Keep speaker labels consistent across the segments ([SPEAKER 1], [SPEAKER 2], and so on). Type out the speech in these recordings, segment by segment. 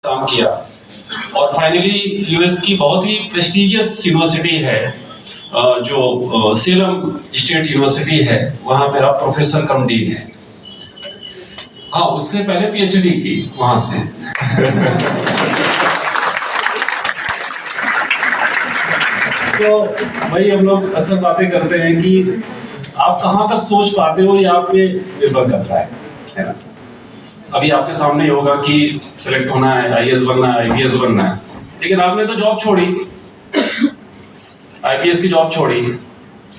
[SPEAKER 1] काम किया और फाइनली यूएस की बहुत ही प्रेस्टिजियस यूनिवर्सिटी है जो सेलम स्टेट यूनिवर्सिटी है, वहां पे आप प्रोफेसर कम डीन है। हाँ, उससे पहले पीएचडी की वहां से। तो भाई हम लोग अक्सर बातें करते हैं कि आप कहाँ तक सोच पाते हो, ये आप पे निर्भर करता है ना। अभी आपके सामने ही होगा कि सिलेक्ट होना है, आईएएस बनना है, आईपीएस बनना है, लेकिन आपने तो जॉब छोड़ी, आईपीएस की जॉब छोड़ी,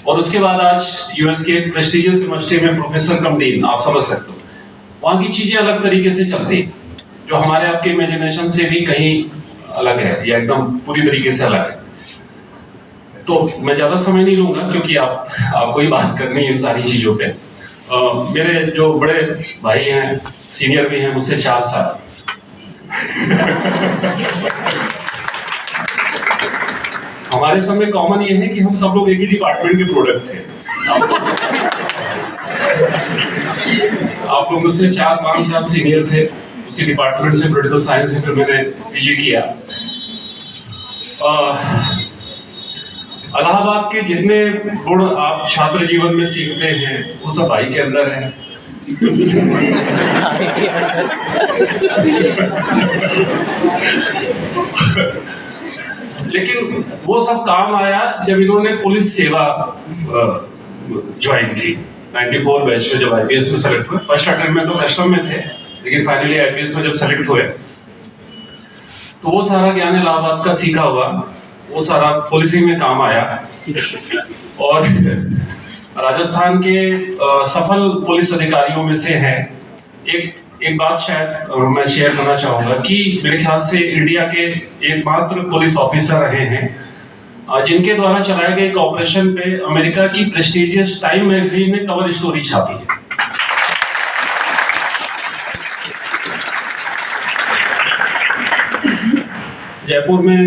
[SPEAKER 1] और उसके बाद आज यूएस के प्रेस्टिजियस यूनिवर्सिटी में प्रोफेसर कम डीन, आप समझ सकते हो वहां की चीजें अलग तरीके से चलती, जो हमारे आपके इमेजिनेशन से भी कहीं अलग है या एकदम पूरी तरीके से अलग है। तो मैं ज्यादा समय नहीं लूंगा क्योंकि आपको ही बात करनी है इन सारी चीजों पे। मेरे जो बड़े भाई हैं, सीनियर भी हैं मुझसे 4 साल, हमारे सब में कॉमन ये है कि हम सब लोग एक ही डिपार्टमेंट के प्रोडक्ट थे। आप लोग मुझसे 4-5 साल सीनियर थे, उसी डिपार्टमेंट से पॉलिटिकल साइंस से फिर मैंने पीजी किया। इलाहाबाद के जितने गुण आप छात्र जीवन में सीखते हैं वो सब भाई के अंदर है। लेकिन वो सब काम आया जब इन्होंने पुलिस सेवा ज्वाइन की 94 बैच में, जब आईपीएस में सेलेक्ट हुए। फर्स्ट अटेम्प्ट में तो कस्टम में थे, लेकिन फाइनली आईपीएस में जब सेलेक्ट हुए तो वो सारा ज्ञान इलाहाबाद का सीखा हुआ वो सारा पुलिसिंग में काम आया। और राजस्थान के सफल पुलिस अधिकारियों में से हैं। एक बात शायद मैं शेयर करना चाहूंगा कि मेरे ख्याल से इंडिया के एकमात्र पुलिस ऑफिसर रहे हैं जिनके द्वारा चलाए गए एक ऑपरेशन पे अमेरिका की प्रेस्टिजियस टाइम मैगजीन ने कवर स्टोरी छापी है। जयपुर में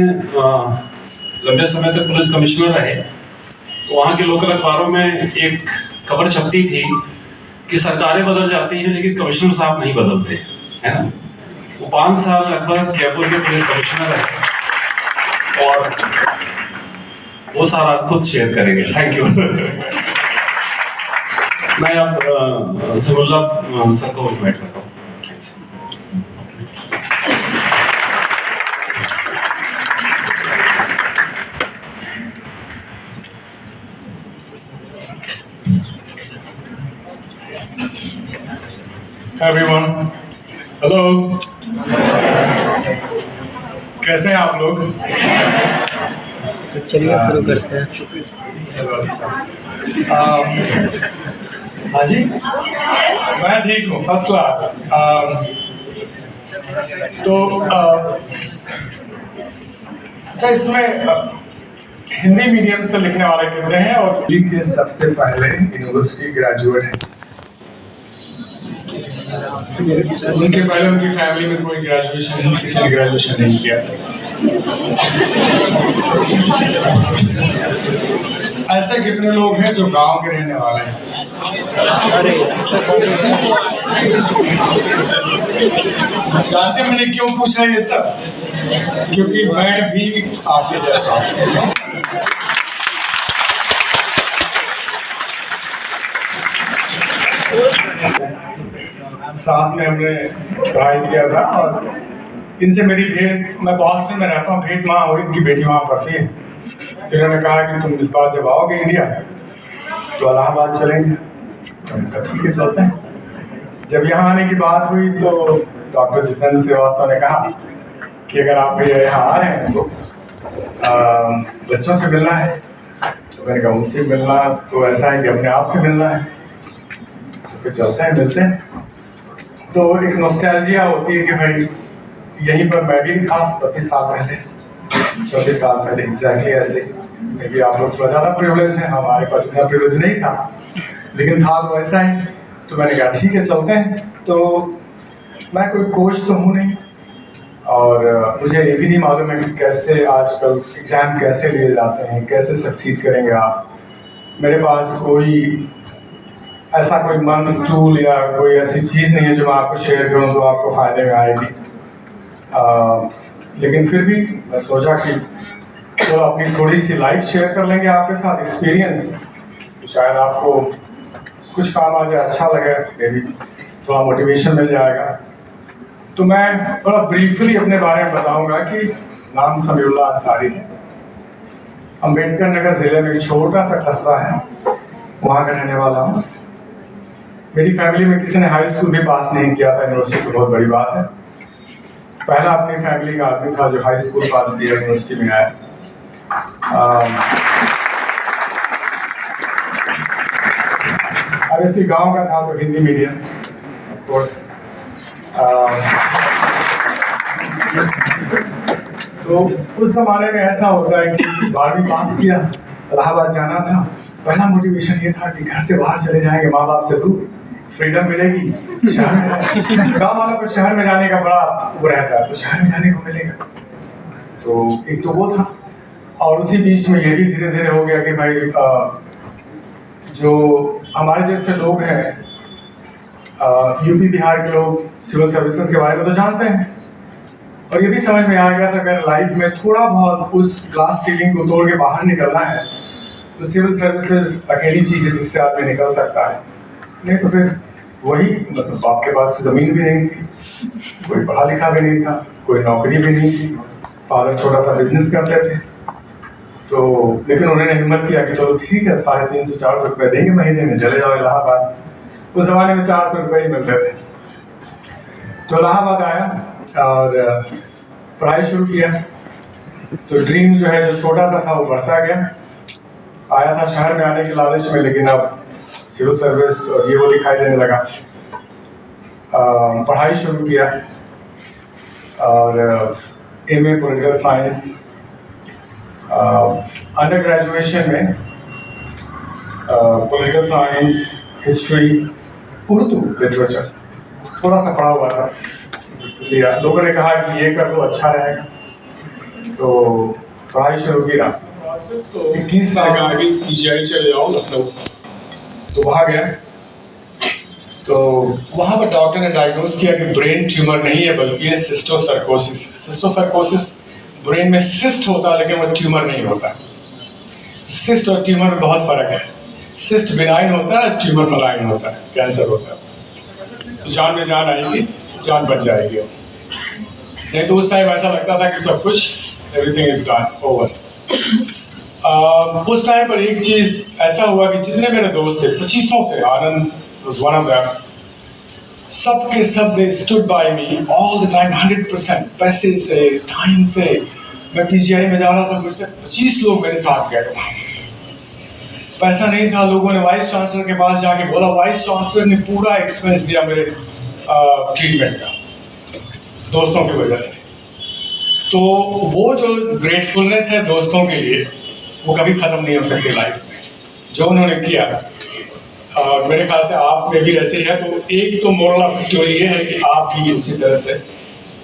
[SPEAKER 1] लंबे समय तक पुलिस कमिश्नर रहे, तो वहां के लोकल अखबारों में एक खबर छपती थी कि सरकारें बदल जाती हैं लेकिन कमिश्नर साहब नहीं बदलते, है ना। वो 5 साल लगभग जयपुर के पुलिस कमिश्नर रहे और वो सारा खुद शेयर करेंगे। Thank you. मैं अब समुल्ला सर को इन्वाइट करता हूँ।
[SPEAKER 2] एवरीवन, हेलो, कैसे हैं आप लोग?
[SPEAKER 3] तो चलिए शुरू करते हैं।
[SPEAKER 2] हाँ जी, मैं ठीक हूँ, फर्स्ट क्लास। तो अच्छा, इसमें हिंदी मीडियम से लिखने वाले कितने हैं और के सबसे पहले यूनिवर्सिटी ग्रेजुएट हैं? उनके पहले उनकी फैमिली में कोई ग्रेजुएशन नहीं, किसी ने ग्रेजुएशन नहीं किया। ऐसे कितने लोग हैं जो गांव के रहने वाले हैं? जानते मैंने क्यों पूछा ये सब? क्योंकि मैं भी आपके जैसा हूं। साथ में हमने पढ़ाई किया था और इनसे मेरी भेंट, मैं बॉस्टन में रहता हूँ, भेंट वहाँ हुई, इनकी बेटी वहाँ पढ़ती है। तो इन्होंने कहा कि तुम इस बार जब आओगे इंडिया तो इलाहाबाद चलेंगे। तो ठीक है, चलते हैं। जब यहाँ आने की बात हुई तो डॉक्टर जितेंद्र श्रीवास्तव ने कहा कि अगर आप यहाँ आ रहे हैं तो बच्चों से मिलना है। तो मैंने कहा उनसे मिलना तो ऐसा है कि अपने आप से मिलना है, तो फिर चलते हैं, मिलते हैं। तो एक नॉस्टैल्जिया होती है कि भाई यहीं पर मैं भी था 32 साल पहले, 34 साल पहले, एग्जैक्टली ऐसे ही। क्योंकि आप लोग थोड़ा ज़्यादा प्रिविलेज हैं, हमारे पास इतना प्रिविलेज नहीं था, लेकिन था तो ऐसा ही। तो मैंने कहा ठीक है, चलते हैं। तो मैं कोई कोच तो हूँ नहीं और मुझे ये भी नहीं मालूम है कि कैसे आजकल एग्ज़ाम कैसे लिए जाते हैं, कैसे सक्सीड करेंगे आप। मेरे पास कोई ऐसा कोई मंत्र, टूल या कोई ऐसी चीज़ नहीं है जो मैं आपको शेयर करूं तो आपको फायदे में आएगी। लेकिन फिर भी मैं सोचा कि चलो अपनी थोड़ी सी लाइफ शेयर कर लेंगे आपके साथ, एक्सपीरियंस, तो शायद आपको कुछ काम आ जाए, अच्छा लगे, मे भी थोड़ा मोटिवेशन मिल जाएगा। तो मैं थोड़ा ब्रीफली अपने बारे में बताऊंगा कि नाम समीउल्लाह अंसारी है, अम्बेडकर नगर ज़िले में एक छोटा सा कस्बा है, वहाँ का रहने वाला हूँ। मेरी फैमिली में किसी ने हाई स्कूल भी पास नहीं किया था, यूनिवर्सिटी तो बहुत बड़ी बात है। पहला अपनी फैमिली का आदमी था जो हाई स्कूल पास किया, यूनिवर्सिटी में आया। अब इसकी गांव का था तो हिंदी मीडियम, ऑफ कोर्स। तो उस जमाने में ऐसा होता है कि 12वीं पास किया, इलाहाबाद जाना था। पहला मोटिवेशन ये था कि घर से बाहर चले जाएंगे, माँ बाप से दूर, फ्रीडम मिलेगी शहर में। गाँव वालों को शहर में जाने का बड़ा वो रहता है, तो शहर में जाने को मिलेगा। तो एक तो वो था, और उसी बीच में ये भी धीरे धीरे हो गया कि भाई जो हमारे जैसे लोग हैं, यूपी बिहार के लोग सिविल सर्विसेज के बारे में तो जानते हैं, और ये भी समझ में आ गया था अगर लाइफ में थोड़ा बहुत उस क्लास सीलिंग को तोड़ के बाहर निकलना है तो सिविल सर्विसेज अकेली चीज़ है जिससे आदमी निकल सकता है। नहीं तो फिर वही, मतलब बाप के पास ज़मीन भी नहीं थी, कोई पढ़ा लिखा भी नहीं था, कोई नौकरी भी नहीं थी, फादर छोटा सा बिजनेस करते थे। तो लेकिन उन्होंने हिम्मत किया कि चलो ठीक है, 350 से 400 रुपये देंगे महीने में, चले जाओ इलाहाबाद। उस ज़माने में 400 रुपये ही मिलते थे। तो इलाहाबाद आया और पढ़ाई शुरू किया। तो ड्रीम जो है, जो छोटा सा था, वो बढ़ता गया। आया था शहर में आने के लालच में, लेकिन अब सिविल सर्विस और ये वो दिखाई देने लगा। पढ़ाई शुरू किया और MA political science, under graduation में political science, history, Urdu literature थोड़ा सा पढ़ा हुआ था, लिया। लोगों ने कहा कि ये कर लो, अच्छा रहेगा, तो पढ़ाई शुरू किया। प्रोसेस तो 21 साल का आगे PGI चले जाओ लखनऊ, तो वहाँ गया। तो वहाँ पर डॉक्टर ने डायग्नोज किया कि ब्रेन ट्यूमर नहीं है, बल्कि ये सिस्टोसर्कोसिस। सिस्टोसर्कोसिस ब्रेन में सिस्ट होता है, लेकिन वो ट्यूमर नहीं होता। सिस्ट और ट्यूमर में बहुत फर्क है। सिस्ट बिनाइन होता है, ट्यूमर मलाइन होता है, कैंसर होता है। तो जान में जान आएगी, जान बच जाएगी। नहीं तो उस टाइम ऐसा लगता था कि सब कुछ, एवरीथिंग इज डन, ओवर। उस टाइम पर एक चीज़ ऐसा हुआ कि जितने मेरे दोस्त थे, 2500 थे, आनंद was one of them, सब के सब they stood by me all the time, 100%। पैसे से, टाइम से। मैं PGI में जा रहा था, मुझसे 25 लोग मेरे साथ गए। पैसा नहीं था, लोगों ने वाइस चांसलर के पास जाके बोला, वाइस चांसलर ने पूरा एक्सपेंस दिया मेरे ट्रीटमेंट का, दोस्तों की वजह से। तो वो जो ग्रेटफुलनेस है दोस्तों के लिए, वो कभी ख़त्म नहीं हो सकती लाइफ में, जो उन्होंने किया। मेरे ख्याल से आप में भी ऐसे ही है। तो एक तो मोरल ऑफ स्टोरी ये है कि आप भी उसी तरह से,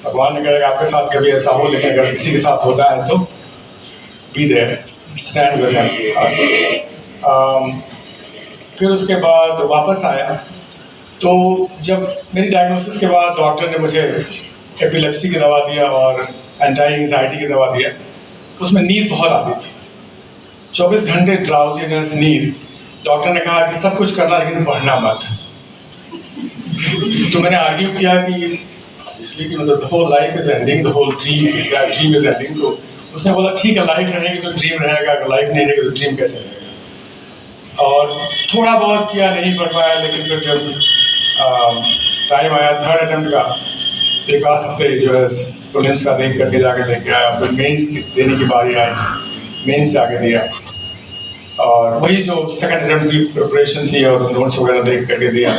[SPEAKER 2] भगवान ने करेगा आपके साथ कभी ऐसा हो, लेकिन अगर किसी के साथ होता है तो be there, stand with him. फिर उसके बाद वापस आया। तो जब मेरी डायग्नोसिस के बाद डॉक्टर ने मुझे एपिलेप्सी की दवा दिया और एंटी एंजाइटी की दवा दिया। उसमें नींद बहुत आती थी, 24 घंटे ड्राउजीनेस, नींद। डॉक्टर ने कहा कि सब कुछ करना, लेकिन पढ़ना मत। तो मैंने आर्ग्यू किया कि इसलिए कि मतलब the whole life is ending, the whole dream is ending. तो उसने बोला ठीक है, लाइफ रहेगी तो ड्रीम रहेगा, अगर लाइफ नहीं रहेगी तो ड्रीम कैसे रहेगा। और थोड़ा बहुत किया, नहीं पढ़ पाया। लेकिन फिर जब टाइम आया 3rd अटेम्प्ट का, एक आध हफ्ते जो है प्रीलिम्स का देख करके जाके देख के आया। फिर मेंस देने की बारी आई, मेंस जाके दिया, और वही जो 2nd अटेम्प्ट की प्रिपरेशन थी और नोट्स वगैरह देख करके दिया।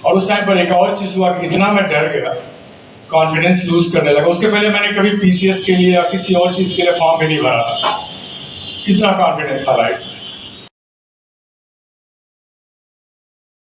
[SPEAKER 2] और उस टाइम पर एक और चीज़ हुआ कि इतना मैं डर गया, कॉन्फिडेंस लूज करने लगा। उसके पहले मैंने कभी PCS के लिए या किसी और चीज़ के लिए फॉर्म भी नहीं भरा था, इतना कॉन्फिडेंस था लाइफ।